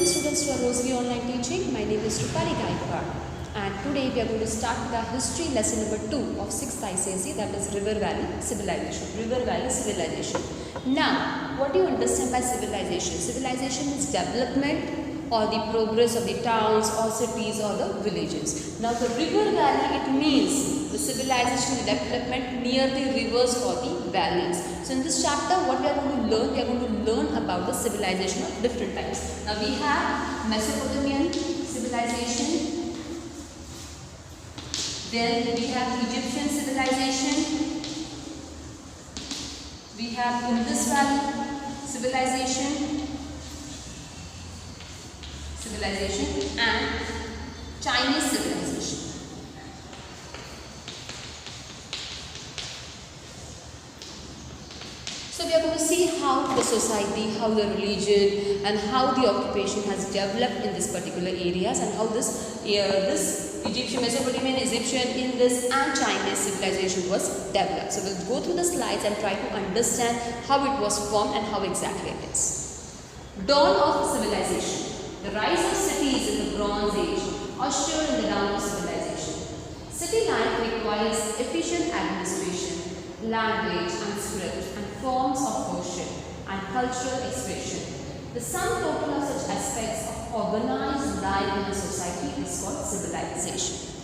Welcome students to our Rosary Online Teaching. My name is Rupali Gaikwad and today we are going to start with our history lesson number 2 of 6th ICSE, that is River Valley Civilization. River Valley Civilization. Now, what do you understand by civilization? Civilization is development or the progress of the towns or cities or the villages. Now, the River Valley, it means the civilization and development near the rivers or the valleys. So in this chapter, what we are going to learn? We are going to learn about the civilization of different types. Now we have Mesopotamian civilization, then we have Egyptian civilization, we have Indus Valley civilization, and Chinese civilization. So we are going to see how the society, how the religion and how the occupation has developed in this particular areas and how this Egyptian, Mesopotamian, Egyptian, Indus and Chinese civilization was developed. So we'll go through the slides and try to understand how it was formed and how exactly it is. Dawn of civilization. The rise of cities in the Bronze Age ushered in the dawn of civilization. City life requires efficient administration, language and script and forms of worship and cultural expression. The sum total of such aspects of organized life in a society is called civilization.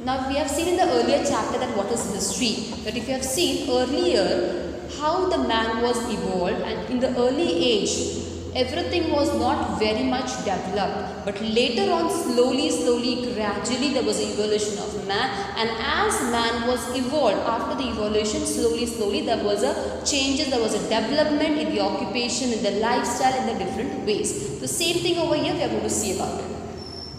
Now we have seen in the earlier chapter that what is history. That if you have seen earlier how the man was evolved, and in the early age everything was not very much developed, but later on slowly, gradually there was an evolution of man, and as man was evolved, after the evolution slowly there was a changes, there was a development in the occupation, in the lifestyle, in the different ways. The same thing over here we are going to see about it.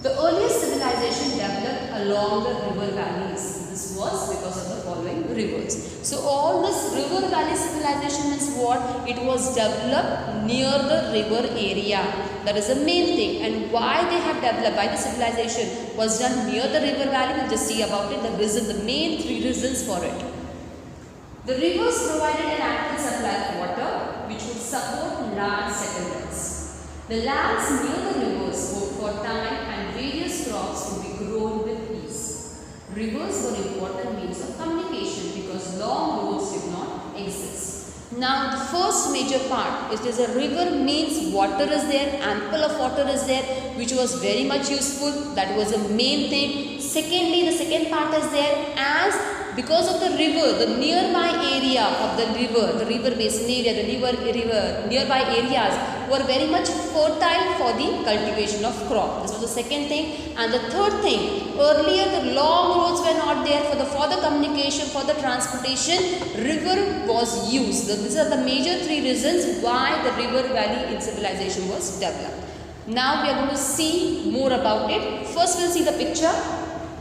The earliest civilization developed along the river valleys. This was because of the following rivers. So all this river valley civilization means what? It was developed near the river area. That is the main thing. And why they have developed, why the civilization was done near the river valley, we'll just see about it. The reason, the main 3 reasons for it. The rivers provided an ample supply of water which would support large settlements. The lands near the rivers were fertile and various crops could be grown with ease. Rivers were important means of communication because long roads did not exist. Now the first major part is a river means water is there, ample of water is there, which was very much useful. That was the main thing. Secondly, the second part is there as because of the river, the nearby area of the river basin area, the river nearby areas were very much fertile for the cultivation of crop. This was the second thing. And the third thing, earlier the long roads were not there for the communication, for the transportation, river was used. These are the major 3 reasons why the river valley in civilization was developed. Now we are going to see more about it. First we'll see the picture.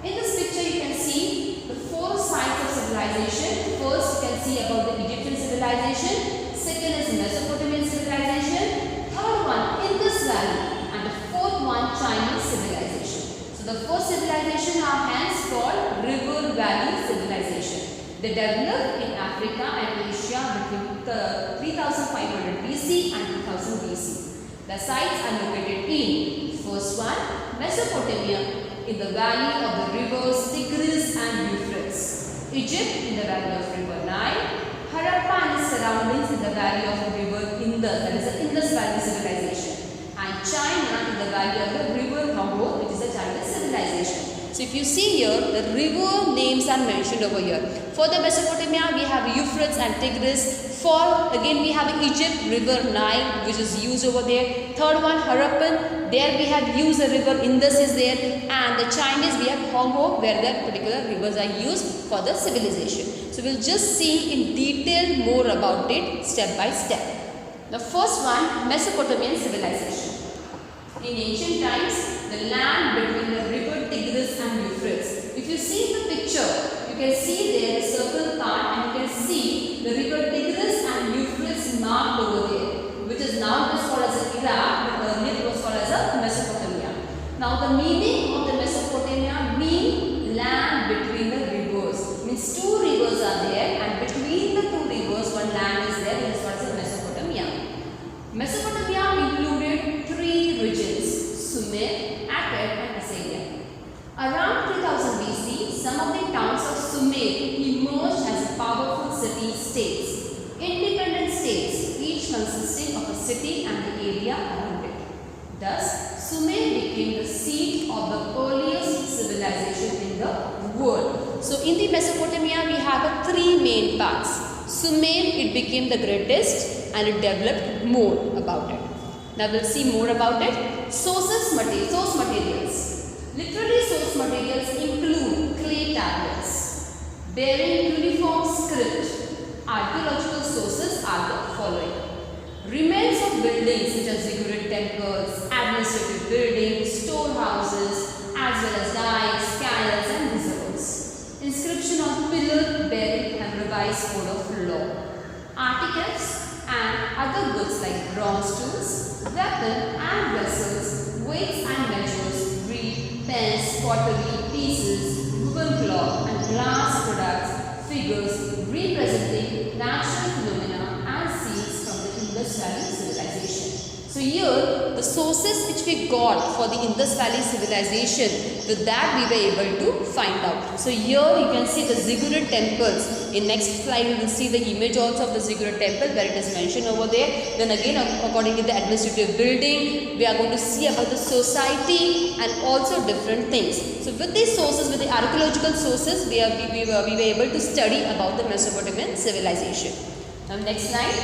In this picture you can see the 4 sites of civilization. First you can see about the Egyptian civilization. Second is Mesopotamian civilization. Third one Indus Valley. And the fourth one Chinese civilization. So the first civilization are hence called River Valley civilization. They developed in Africa and Asia between 3500 BC and 2000 BC. The sites are located in first one Mesopotamia in the valley of the rivers Tigris and Euphrates. Egypt in the valley of river Nile. Harappa and its surroundings in the valley of the river Indus, that is the Indus Valley civilization. And China in the valley of the river Congo, which is the Chinese civilization. So if you see here, the river names are mentioned over here. For the Mesopotamia, we have Euphrates and Tigris. For again, we have Egypt, river Nile, which is used over there. Third one, Harappan. There we have used the river Indus is there. And the Chinese, we have Congo, where the particular rivers are used for the civilization. So we'll just see in detail more about it step by step. The first one, Mesopotamian civilization. In ancient times, the land between the river Tigris and Euphrates. If you see the picture, you can see there the circle part and you can see the river Tigris and Euphrates marked over there, which is now called as Iraq, but earlier it was called as Mesopotamia. Now the meaning of the Mesopotamia mean land between the rivers. Means 2 rivers are there and between the 2 rivers one land is there, which is called as Mesopotamia. Mesopotamia included 3 regions. Mesopotamia, we have three main parts. Sumer, it became the greatest and it developed more about it. Now we'll see more about it. Source materials. Literary source materials include clay tablets bearing uniform script. Archaeological sources are the following. Remains of buildings such as ziggurat temples, administrative buildings, storehouses, as well as dikes, canals and reservoirs. Inscription on pillar bearing Hammurabi's code of law. Articles and other goods like bronze tools, weapon and vessels, weights and measures, reed, pens, pottery, pieces, woven cloth and glass products, figures representing natural phenomena and scenes from the Indus Valley civilization. So here the sources which we got for the Indus Valley civilization, with that we were able to find out. So here you can see the ziggurat temples. In next slide you will see the image also of the ziggurat temple where it is mentioned over there. Then again according to the administrative building, we are going to see about the society and also different things. So with these sources, with the archaeological sources, we were able to study about the Mesopotamian civilization. Now next slide,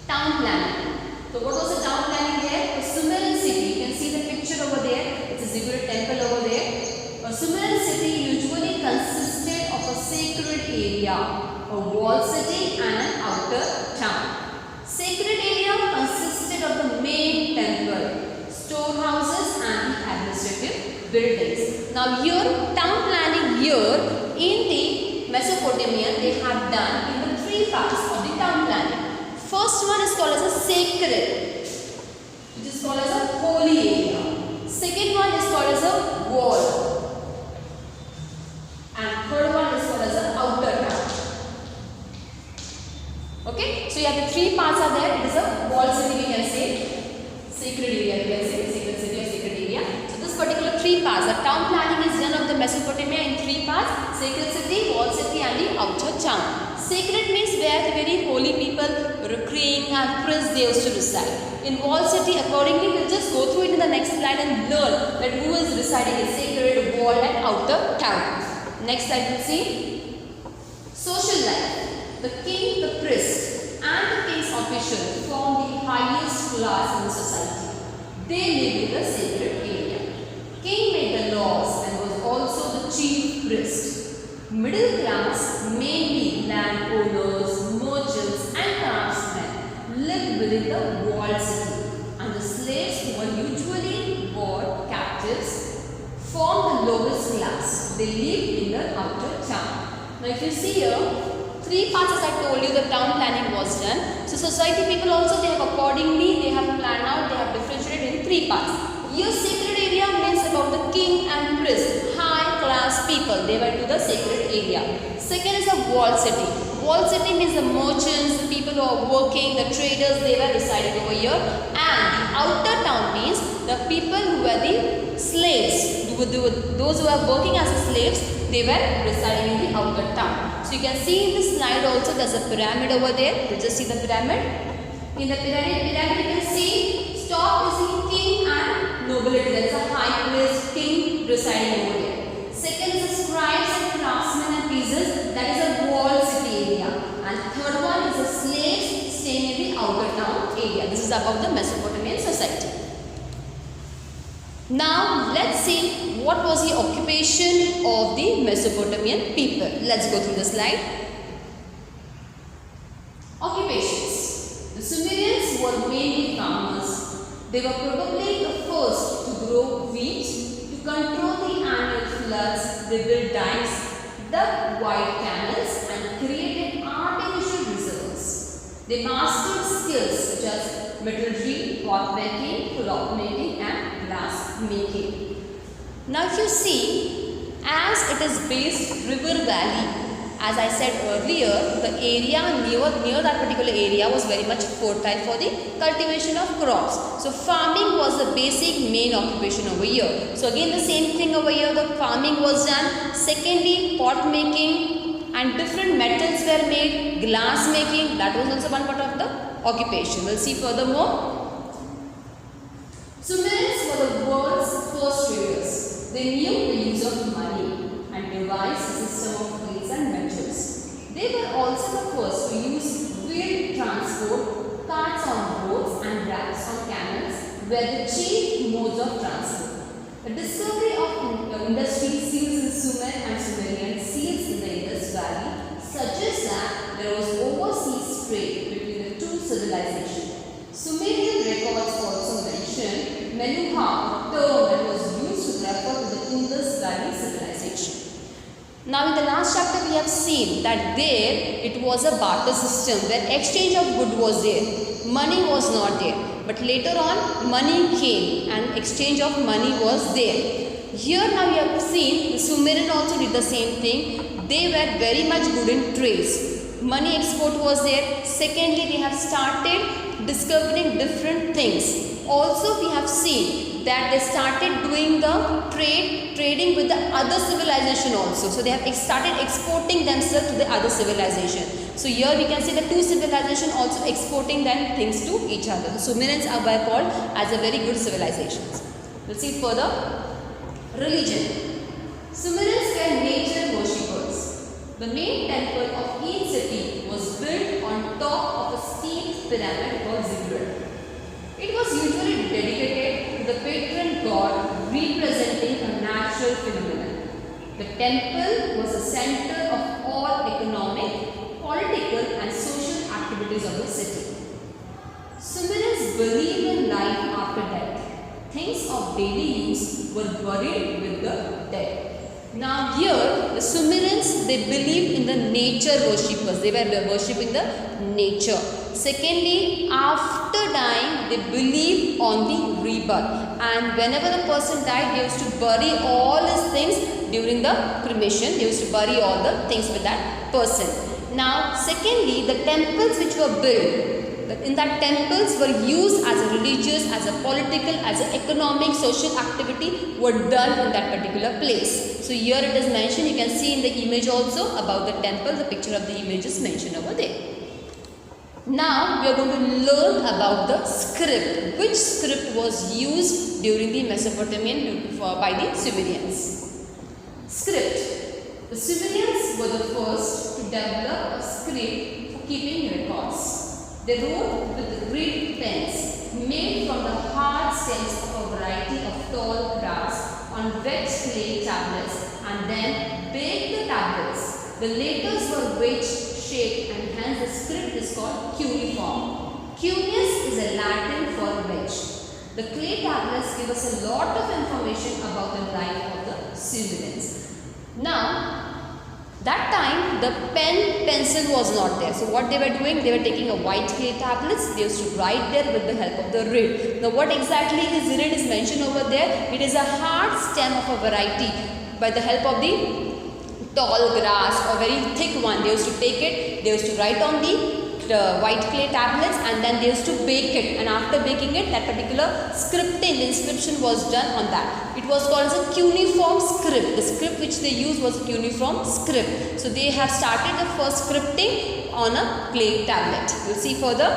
town planning. So what was the town planning there? A Sumerian city, you can see the picture over there, it's a ziggurat temple over there. A Sumerian city usually consisted of a sacred area, a walled city and an outer town. Sacred area consisted of the main temple, storehouses and the administrative buildings. Now here town planning here in the Mesopotamia they have done in the three parts of the town planning. First one is called as a sacred, which is called as a holy area. Second one is called as a wall. And third one is called as a outer town. Okay, so you have the three parts are there. It is a wall city, we can say. Sacred area, we can say. Sacred city or sacred area. So this particular three parts, the town planning is done of the Mesopotamia in three parts. Sacred city, wall city and the outer town. Sacred means where the very holy people, king and prince, they used to reside. In wall city, accordingly, we'll just go through it in the next slide and learn that who is residing in sacred, wall and outer town. Next slide we'll see. Social life. The king, the priest and the king's official form the highest class in the society. They live in the sacred area. King made the laws and was also the chief priest. Middle class, mainly landowners, merchants and craftsmen, lived within the walled city, and the slaves who were usually bought captives formed the lowest class. They lived in the outer town. Now if you see here, three parts as I told you the town planning was done. So society people also they have accordingly they have planned out, they have differentiated in three parts. Here sacred area means about the king and priest, high class people, they went to the sacred area. Second is a walled city. Walled city means the merchants, the people who are working, the traders, they were residing over here. And the outer town means the people who were the slaves, those who are working as slaves, they were residing in the outer town. So you can see in this slide also there's a pyramid over there. You just see the pyramid. In the pyramid you can see top is the king and nobility. There is a high priest, king residing over there. Second is the scribes and craftsmen and peasants. That is a walled city area. And third one is the slaves staying in the outer town area. This is about the Mesopotamian society. Now let's see what was the occupation of the Mesopotamian people. Let's go through the slide. Occupations. The Sumerians were mainly farmers. They were probably the first to grow wheat, to control the annual floods. They built dikes, dug wide canals and created artificial reservoirs. They mastered skills such as metallurgy, pot making, cloth making and glass making. Now if you see, as it is based river valley, as I said earlier, the area near that particular area was very much fertile for the cultivation of crops. So farming was the basic main occupation over here. So again the same thing over here, the farming was done. Secondly, pot making and different metals were made, glass making, that was also one part of the occupation. We'll see furthermore. Sumerians were the world's first traders. They knew the use of money and devised a system of They were also the first to use wheeled transport, carts on roads and rafts on camels were the chief modes of transport. The discovery of industrial seals in Sumer and Sumerian seals in the Indus Valley suggests that there was overseas trade between the two civilizations. Sumerian records also mention Menuha, a term that was used to refer to the Indus Valley civilization. Now in the last chapter we have seen that there it was a barter system where exchange of good was there. Money was not there. But later on money came and exchange of money was there. Here now we have seen the Sumerian also did the same thing. They were very much good in trades. Money export was there. Secondly, they have started discovering different things. Also we have seen that they started doing the trading with the other civilization also. So they have started exporting themselves to the other civilization. So here we can see the two civilizations also exporting their things to each other. The Sumerians are called as a very good civilizations. We'll see further. Religion. Sumerians were nature worshippers. The main temple of each city was built on top of a steep pyramid called ziggurat. It was usually dedicated to the patron god representing a natural phenomenon. The temple was the center of all economic, political and social activities of the city. Sumerians believed in life after death. Things of daily use were buried with the dead. Now here the Sumerians, they believed in the nature worshippers. They were worshipping the nature. Secondly, after dying they believed on the rebirth, and whenever the person died they used to bury all his things during the cremation. They used to bury all the things with that person. Now secondly, the temples which were built, in that temples were used as a religious, as a political, as an economic, social activity were done in that particular place. So here it is mentioned, you can see in the image also about the temple, the picture of the image is mentioned over there. Now we are going to learn about the script. Which script was used during the Mesopotamian by the Sumerians? Script. The Sumerians were the first to develop a script for keeping records. They wrote with reed pens made from the hard stems of a variety of tall grass on wet clay tablets and then baked the tablets. The letters were wedge-shaped and hence the script is called cuneiform. Cuneus is a Latin for wedge. The clay tablets give us a lot of information about the life of the Sumerians. Now, that time the pencil was not there. So what they were doing, they were taking a white clay tablets, they used to write there with the help of the reed. Now what exactly is reed is mentioned over there. It is a hard stem of a variety. By the help of the tall grass or very thick one, they used to take it, they used to write on the white clay tablets and then they used to bake it, and after baking it that particular scripting, the inscription was done on that. It was called as a cuneiform script. The script which they used was a cuneiform script. So they have started the first scripting on a clay tablet. We'll see further.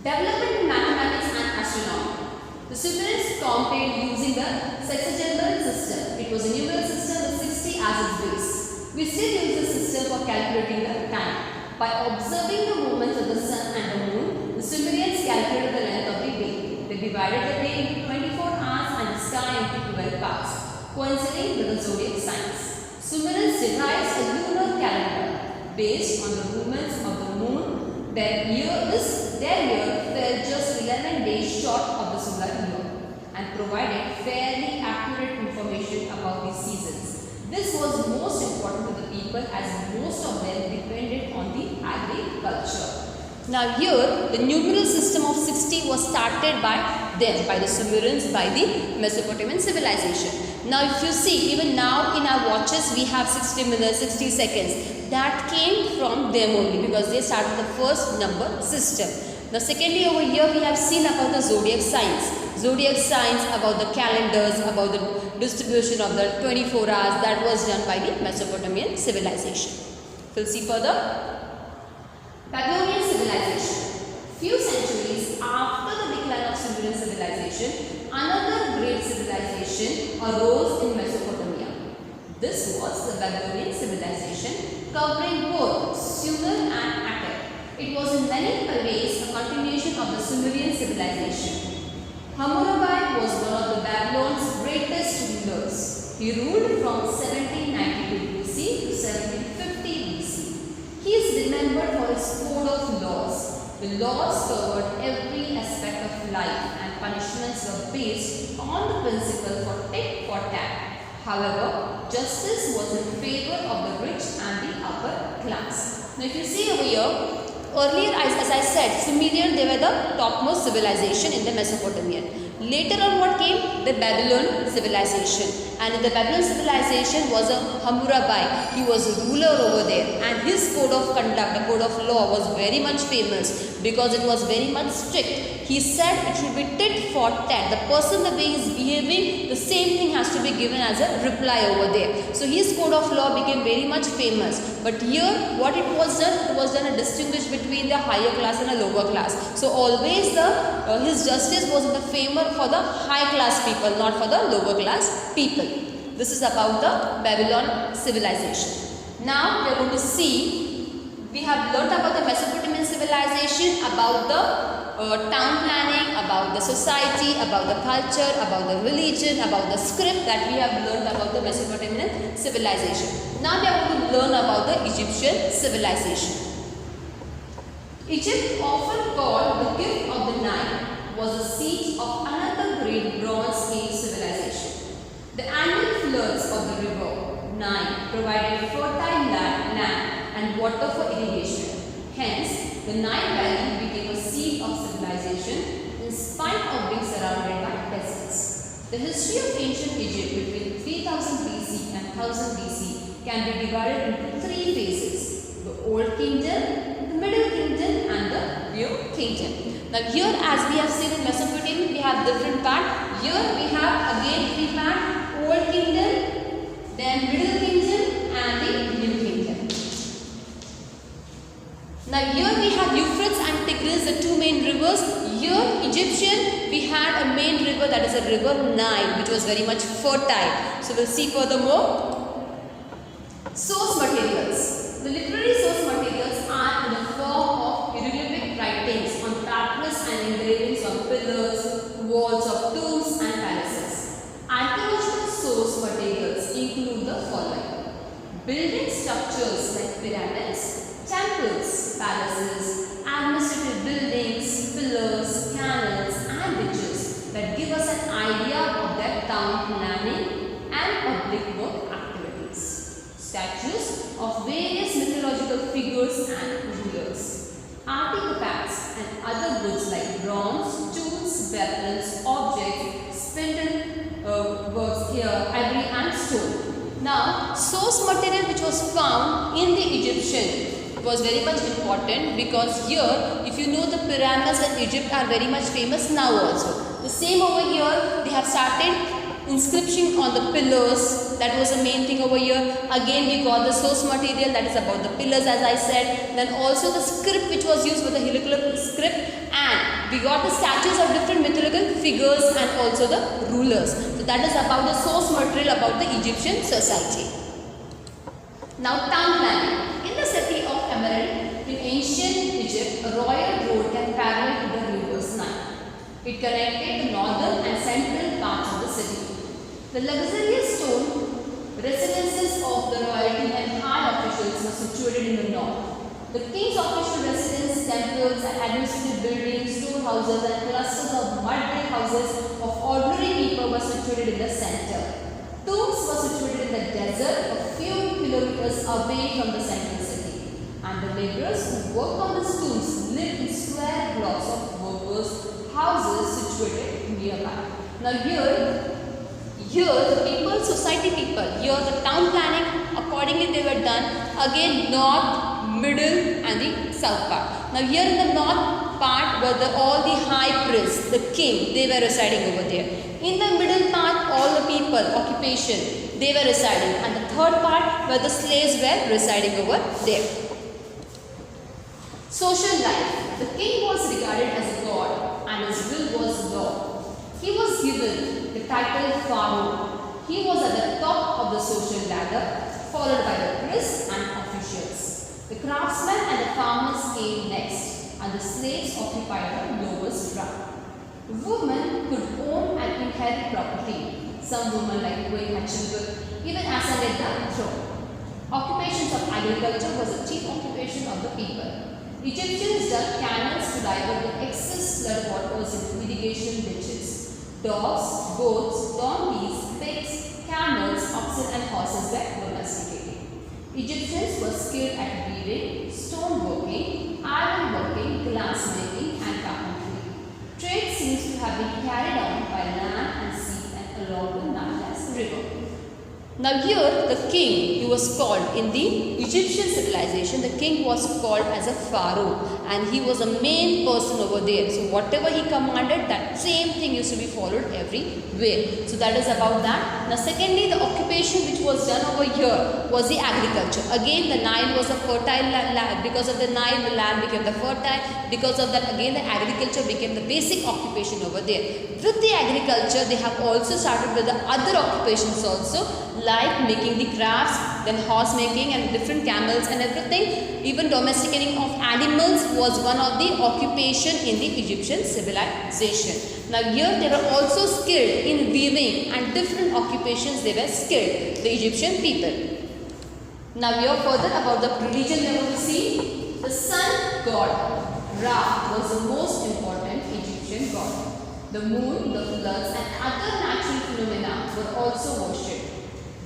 Development in mathematics and astronomy. The Sumerians computed using the sexagenral system. It was a numeral system with 60 as its base. We still use this system for calculating the time. By observing the movements of the sun and the moon, the Sumerians calculated the length of the day. They divided the day into 24 hours and the sky into 12 parts, coinciding with the zodiac signs. Sumerians devised a lunar calendar based on the movements of the moon. Their year fell just 11 days short of the solar year and provided fairly accurate information about the seasons. This was most important to the people as most of them depended on the agriculture. Now here the numeral system of 60 was started by them, by the Sumerians, by the Mesopotamian civilization. Now if you see, even now in our watches we have 60 minutes, 60 seconds. That came from them only because they started the first number system. Now secondly over here we have seen about the zodiac signs. Zodiac signs, about the calendars, about the distribution of the 24 hours, that was done by the Mesopotamian civilization. We'll see further. Babylonian civilization. Few centuries after the decline of Sumerian civilization, another great civilization arose in Mesopotamia. This was the Babylonian civilization covering both Sumer and Akkad. It was in many ways a continuation of the Sumerian civilization. Hammurabi was one of the Babylon's greatest rulers. He ruled from 1792 BC to 1750 BC. He is remembered for his code of laws. The laws covered every aspect of life and punishments were based on the principle for tit for tat. However, justice was in favor of the rich and the upper class. Now if you see over here, earlier as I said, Sumerian, they were the topmost civilization in the Mesopotamian. Later on what came? The Babylon civilization. And in the Babylon civilization was a Hammurabi. He was a ruler over there and his code of conduct, the code of law was very much famous because it was very much strict. He said it should be tit for tat. The person, the way he is behaving, the same thing has to be given as a reply over there. So his code of law became very much famous. But here what it was done a distinguish between the higher class and a lower class. So always his justice was in the favor for the high class people, not for the lower class people. This is about the Babylon civilization. Now we are going to see, we have learnt about the Mesopotamian civilization, about the town planning, about the society, about the culture, about the religion, about the script that we have learned about the Mesopotamian civilization. Now we are going to learn about the Egyptian civilization. Egypt, often called the gift of the Nile, was the seat of another great Bronze Age civilization. The annual floods of the river Nile provided fertile land and water for irrigation. Hence, the Nile Valley became a seat of civilization in spite of being surrounded by deserts. The history of ancient Egypt between 3000 BC and 1000 BC can be divided into three phases: the Old Kingdom, the Middle Kingdom and the New Kingdom. Now here, as we have seen in Mesopotamia, we have different parts. Here we have again three parts: Old Kingdom, then Middle Kingdom and the New Kingdom. Now here we have Euphrates and Tigris, the two main rivers. Here Egyptian, we had a main river, that is a river Nile, which was very much fertile. So we'll see furthermore. Source materials. The literary source materials are in the form of hieroglyphic writings on papyrus and engravings on pillars, walls of tombs and palaces. Archaeological source materials include the following: building structures like pyramids, temples, palaces, administrative buildings, pillars, canals and bridges that give us an idea of their town planning and public work activities. Statues of various mythological figures and rulers. Artifacts and other goods like bronze, tools, weapons, objects, spindle works here, ivory and stone. Now, source material which was found in the Egyptian was very much important, because here, if you know, the pyramids in Egypt are very much famous now also. The same over here, they have started inscription on the pillars. That was the main thing over here. Again we got the source material, that is about the pillars as I said. Then also the script which was used for the hieroglyphic script, and we got the statues of different mythological figures and also the rulers. So that is about the source material about the Egyptian society. Now town planning. In the city of Emerald in ancient Egypt, a royal road can parallel to the river's Nile. It connected the northern and central parts of the city. The luxurious stone residences of the royalty and high officials were situated in the north. The king's official residence, temples and administrative buildings, storehouses and clusters of mud brick houses of ordinary people were situated in the center. Tombs were situated in the desert a few kilometers away from the central city. And the laborers who worked on the tombs lived in square blocks of workers' houses situated nearby. Now here the people, society people, here the town planning, accordingly they were done. Again north, middle and the south part. Now here in the north part were all the high priests, the king, they were residing over there. In the middle part, all the people, occupation, they were residing. And the third part where the slaves were residing over there. Social life. The king was regarded as a god and his will was law. He was given the title Pharaoh. He was at the top of the social ladder, followed by the priests and officials. The craftsmen and the farmers came next, and the slaves occupied the lowest rung. Women could own and inherit property. Some women like Queen Hatshepsut even ascended the throne. Occupations of agriculture was the chief occupation of the people. Egyptians dug canals to divert the excess flood waters into irrigation ditches. Dogs, goats, donkeys, pigs, camels, oxen and horses were domesticated. Egyptians were skilled at weaving, stone working, iron working, glass making and carpentry. Trade seems to have been carried on by land and sea and along the Nile River. Now here the king, he was called in the Egyptian civilization, the king was called as a pharaoh and he was a main person over there. So whatever he commanded, that same thing used to be followed everywhere. So that is about that. Now secondly, the occupation which was done over here was the agriculture. Again the Nile was a fertile land. Because of the Nile, the land became the fertile. Because of that, again the agriculture became the basic occupation over there. With the agriculture, they have also started with the other occupations also, like making the crafts, then horse making and different camels and everything. Even domesticating of animals was one of the occupation in the Egyptian civilization. Now here they were also skilled in weaving and different occupations they were skilled, the Egyptian people. Now here further about the religion we are going to see. The sun god Ra was the most important Egyptian god. The moon, the floods and other natural phenomena were also worshipped.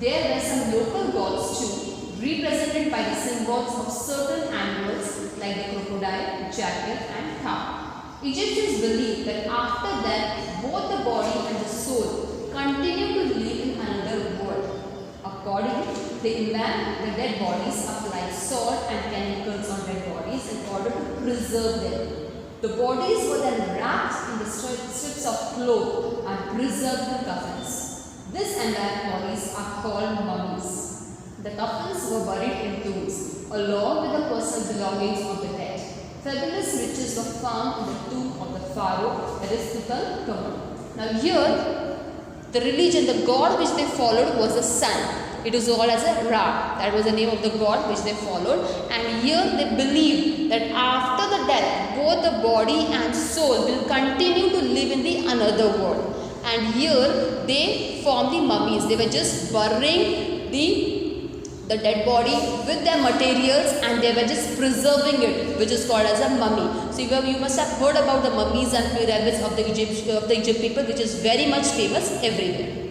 There were some local gods too, represented by the symbols of certain animals like the crocodile, jackal and cow. Egyptians believed that after death, both the body and the soul continue to live in another world. Accordingly, they embalmed the dead bodies, applied salt and chemicals on dead bodies in order to preserve them. The bodies were then wrapped in the strips of cloth and preserved in coffins. This embalmed bodies are called mummies. The coffins were buried in tombs along with the personal belongings of the dead. Fabulous riches were found in the tomb of the pharaoh, that is Tutankhamun. Now here, the religion, the god which they followed was the sun. It was called as a Ra. That was the name of the god which they followed. And here they believed that after the death, both the body and soul will continue to live in the another world. And here they formed the mummies. They were just burying the dead body with their materials and they were just preserving it, which is called as a mummy. So you must have heard about the mummies and pyramids of the Egypt people, which is very much famous everywhere.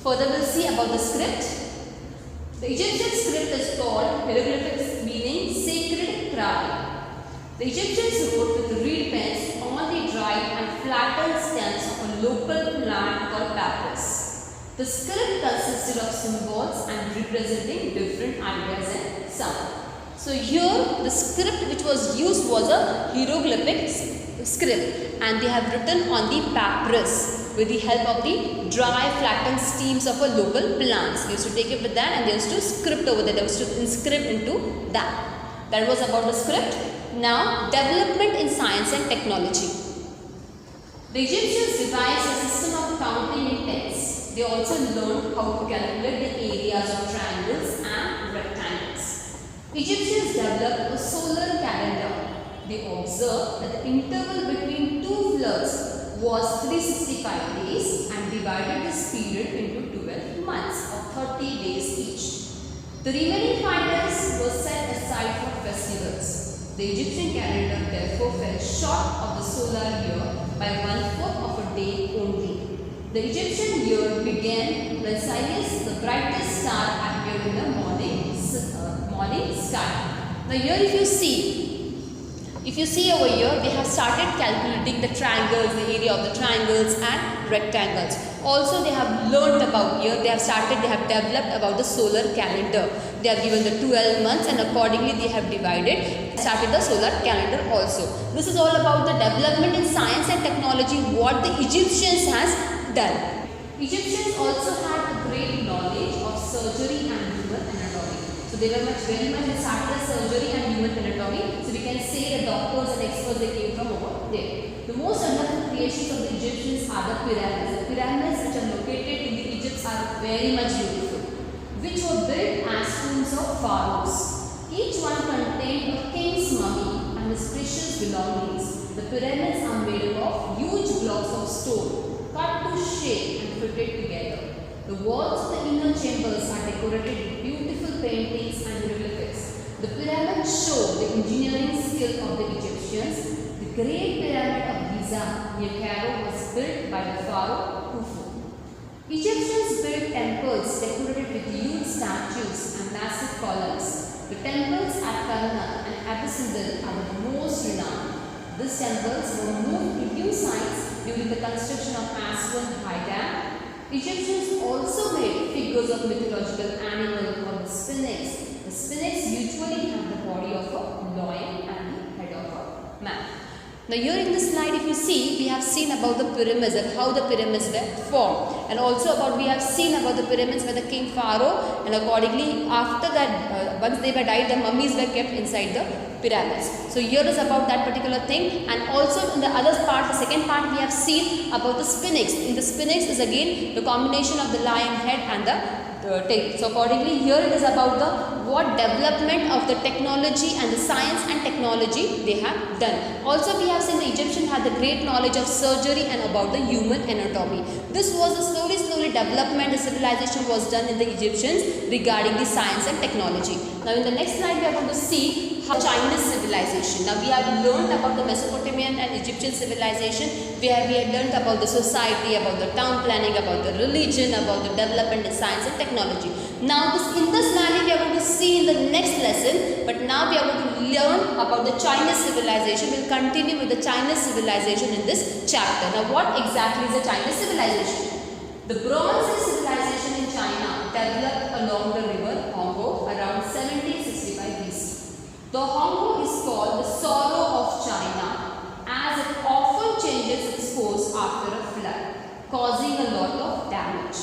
Further we'll see about the script. The Egyptian script is called hieroglyphics, meaning sacred craft. The Egyptians wrote with reed pens on the dried and flattened stems of a local plant called papyrus. The script consisted of symbols and representing different ideas and sound. So here the script which was used was a hieroglyphic script and they have written on the papyrus with the help of the dry flattened stems of a local plants. They used to take it with that and they used to script over that. They used to inscribe into that. That was about the script. Now, development in science and technology. The Egyptians devised a system of counting in tens. They also learned how to calculate the areas of triangles and rectangles. Egyptians developed a solar calendar. They observed that the interval between two floods was 365 days and divided this period into 12 months of 30 days each. The remaining 5 days were set aside for festivals. The Egyptian calendar therefore fell short of the solar year by 1/4 of a day only. The Egyptian year began when Sirius, the brightest star, appeared in the morning sky. Now here if you see over here, they have started calculating the triangles, the area of the triangles and rectangles. Also they have learned about here, they have developed about the solar calendar. They have given the 12 months and accordingly they have started the solar calendar also. This is all about the development in science and technology, what the Egyptians has done. Egyptians also had a great knowledge of surgery and human anatomy. So they were very much started surgery and human anatomy. So we can say the doctors and experts they came from over there. The most wonderful creations of the Egyptians are the pyramids. The pyramids which are located in the Egypt are very much beautiful, which were built as tombs of pharaohs. Each one contained a king's mummy and his precious belongings. The pyramids are made up of huge blocks of stone, cut to shape and fitted together. The walls of the inner chambers are decorated with beautiful paintings and hieroglyphics. The pyramids show the engineering skill of the Egyptians. The Great Pyramid of Giza near Cairo was built by the pharaoh Khufu. Egyptians built temples decorated with huge statues and massive columns. The temples at Karnak and Abyssindal are the most renowned. These temples were moved to new sites during the construction of Aswan High Dam. Egyptians also made figures of mythological animals called the sphinx. The sphinx usually have the body of a lion and the head of a man. Now here in this slide, if you see, we have seen about the pyramids and how the pyramids were formed, and also about we have seen about the pyramids where the king pharaoh, and accordingly after that once they were died, the mummies were kept inside the pyramids. So here is about that particular thing, and also in the other part, the second part, we have seen about the sphinx. In the sphinx is again the combination of the lion head and the tail. So accordingly here it is about the what development of the technology and the science and technology they have done. Also we have seen the Egyptian had the great knowledge of surgery and about the human anatomy. This was a slowly development, the civilization was done in the Egyptians regarding the science and technology. Now in the next slide we are going to see how Chinese civilization. Now we have learned about the Mesopotamian and Egyptian civilization, where we had learned about the society, about the town planning, about the religion, about the development in science and technology. Now in this slide we are going to see in the next lesson, but now we are going to learn about the Chinese civilization. We will continue with the Chinese civilization in this chapter. Now what exactly is the Chinese civilization? The Bronze Age civilization in China developed along the river Hongo around 1765 BC. The Hongo is called the sorrow of China as it often changes its course after a flood, causing a lot of damage.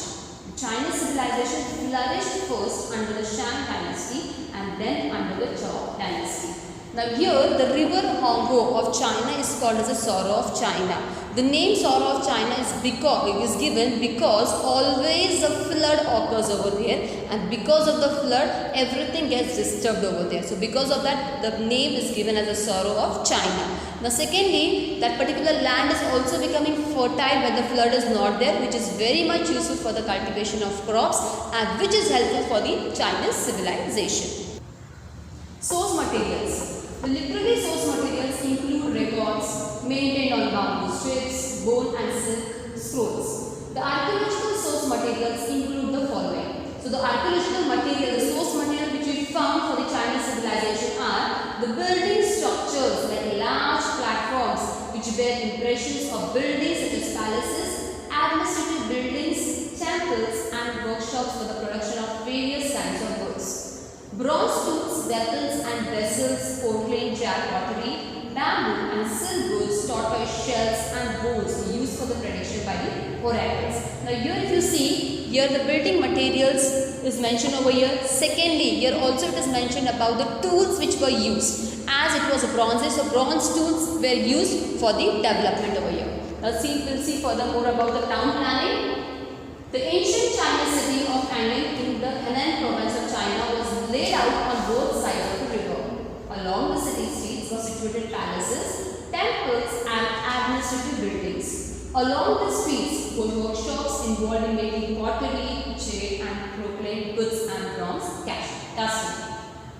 Chinese civilization flourished first under the Shang dynasty and then under the Zhou dynasty. Now here the river Hongo of China is called as the sorrow of China. The name sorrow of China is given because always a flood occurs over there, and because of the flood everything gets disturbed over there. So because of that the name is given as the sorrow of China. Now secondly, that particular land is also becoming fertile when the flood is not there, which is very much useful for the cultivation of crops and which is helpful for the Chinese civilization. Source materials. The literary source materials include records maintained on bamboo strips, bone and silk scrolls. The archaeological source materials include the following. So the archaeological material, the source material which we found for the Chinese civilization are the building structures like large platforms which bear impressions of buildings such as palaces, administrative buildings, temples and workshops for the production of various kinds of goods. Bronze tools, weapons and vessels, porcelain jar pottery, bamboo and silk goods, tortoise shells and bones were used for the prediction by the oracles. Now here if you see, here the building materials is mentioned over here. Secondly, here also it is mentioned about the tools which were used. As it was a bronze age, so bronze tools were used for the development over here. Now we'll see furthermore about the town planning. The ancient Chinese city of Anning in the Henan province of China was laid out on both sides of the river. Along the city streets were situated palaces, temples and administrative buildings. Along the streets were workshops involved in making pottery, jade and proclaimed goods and bronze casting.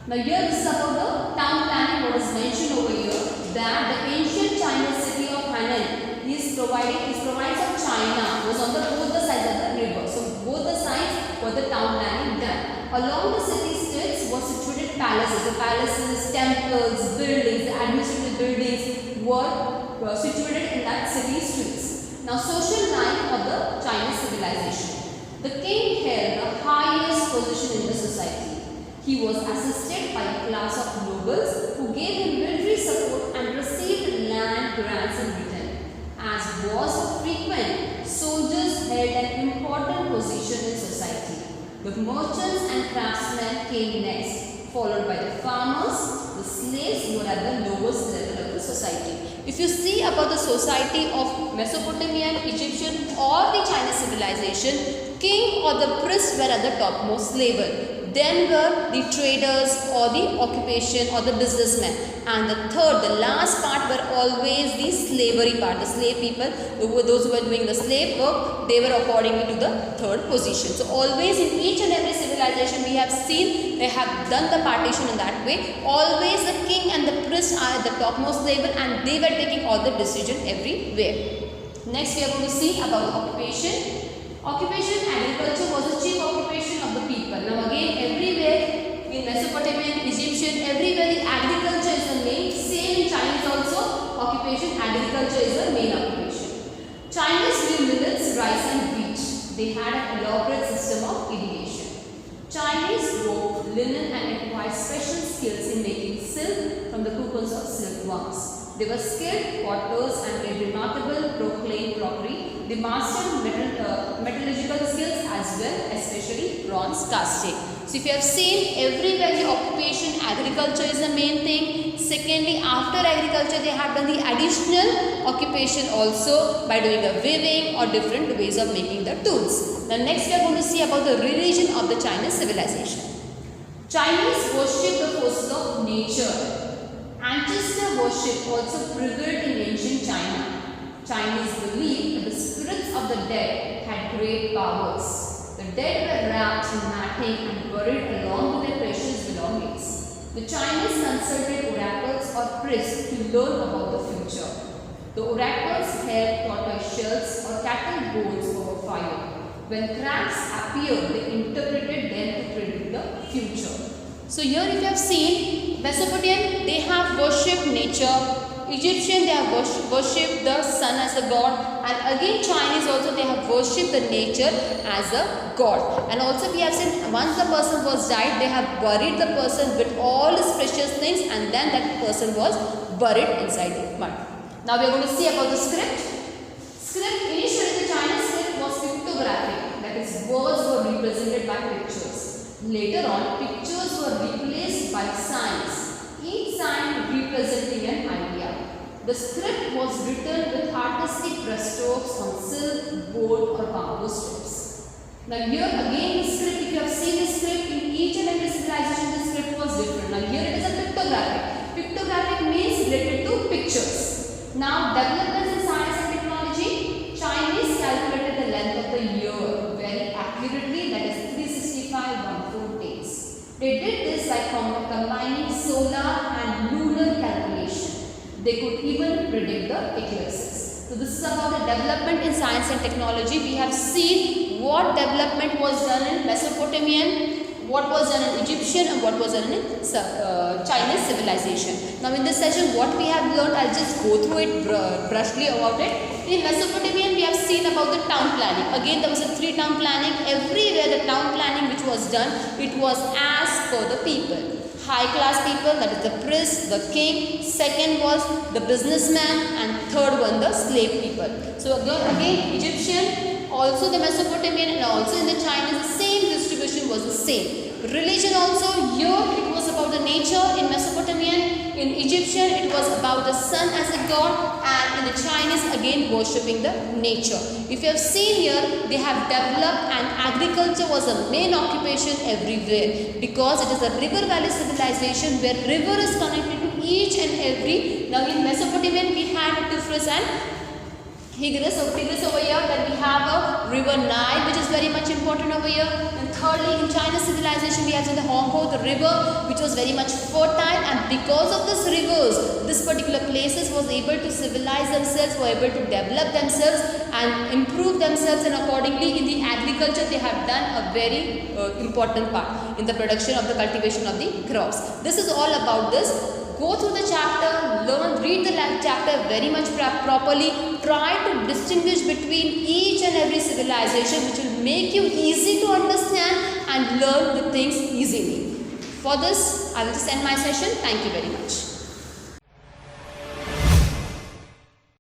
Now here this is about the town planning. What is mentioned over here, that the ancient Chinese city of Henan is provides of China was on both the sides of the river. So both the sides were the town planning done. Along the city streets were situated palaces. The palaces, temples, buildings, the administrative buildings were situated in that city streets. Now social life of the Chinese civilization. The king held the highest position in the society. He was assisted by a class of nobles who gave him military support and received land grants in return. As was frequent, soldiers held an important position in society. The merchants and craftsmen came next, followed by the farmers. The slaves were at the lowest level of the society. If you see about the society of Mesopotamian, Egyptian or the Chinese civilization, king or the priest were at the topmost level. Then were the traders or the occupation or the businessmen. And the third, the last part were always the slavery part. The slave people, those who were doing the slave work, they were accordingly to the third position. So always in each and every civilization we have seen, they have done the partition in that way. Always the king and the priest are at the topmost level and they were taking all the decision everywhere. Next we are going to see about the occupation. Occupation, agriculture was the chief occupation of the people. Now again, everywhere in Mesopotamian, Egyptian, everywhere the agriculture is the main. Same in Chinese also, occupation, agriculture is the main occupation. Chinese grew millets, rice and wheat. They had an elaborate system of irrigation. Chinese wove linen and acquired special skills in making silk from the cocoons of silkworms. They were skilled potters and made remarkable proclaimed crockery. They mastered metallurgical skills as well, especially bronze casting. So if you have seen, everywhere the occupation, agriculture is the main thing. Secondly, after agriculture they have done the additional occupation also by doing a weaving or different ways of making the tools. Now next we are going to see about the religion of the Chinese civilization. Chinese worship the forces of nature. Ancestor worship also prevailed in ancient China. Chinese believed that the spirits of the dead had great powers. The dead were wrapped in matting and buried along with their precious belongings. The Chinese consulted oracles or priests to learn about the future. The oracles held tortoise shells or cattle bones over fire. When cracks appeared, they interpreted them to predict the future. So here if you have seen, Mesopotamian, they have worshipped nature. Egyptian, they have worshipped the sun as a god. And again Chinese also, they have worshipped the nature as a god. And also we have seen, once the person was died, they have buried the person with all his precious things and then that person was buried inside the mud. Now we are going to see about the script. Script, initially the Chinese script was pictographic, that is words were represented by pictures. Later on, pictures were replaced by signs, each sign representing an idea. The script was written with artistic brushstrokes on silk, board or bamboo strips. Now here again the script, if you have seen the script in each and every civilization, the script was different. Now here it is a pictographic. Pictographic means related to pictures. Now developments in science and technology, Chinese calculated the length of the year very accurately, that is 365.14 days. They did this by combining solar and lunar calculation. They could even predict the eclipses. So this is about the development in science and technology. We have seen what development was done in Mesopotamian, what was done in Egyptian and what was done in Chinese civilization. Now in this session what we have learned, I'll just go through it brushly about it. In Mesopotamian we have seen about the town planning. Again there was a 3-town planning. Everywhere the town planning which was done, it was as per the people. High class people, that is the priest, the king. Second was the businessman and third one the slave people. So again Egyptian, also the Mesopotamian and also in the Chinese the same distribution was the same. Religion also, here it was about the nature. In Mesopotamian, in Egyptian it was about the sun as a god, and in the Chinese again worshipping the nature. If you have seen here, they have developed and agriculture was a main occupation everywhere because it is a river valley civilization where river is connected to each and every. Now in Mesopotamian we had Tigris and Tigris over here, then we have a river Nile which is very much important over here. And thirdly in China civilization we have in the Honghe, the river which was very much fertile, and because of this rivers, this particular places was able to civilize themselves, were able to develop themselves and improve themselves, and accordingly in the agriculture they have done a very important part in the production of the cultivation of the crops. This is all about this. Go through the chapter, learn, read the chapter very much properly. Try to distinguish between each and every civilization, which will make you easy to understand and learn the things easily. For this, I will just end my session. Thank you very much.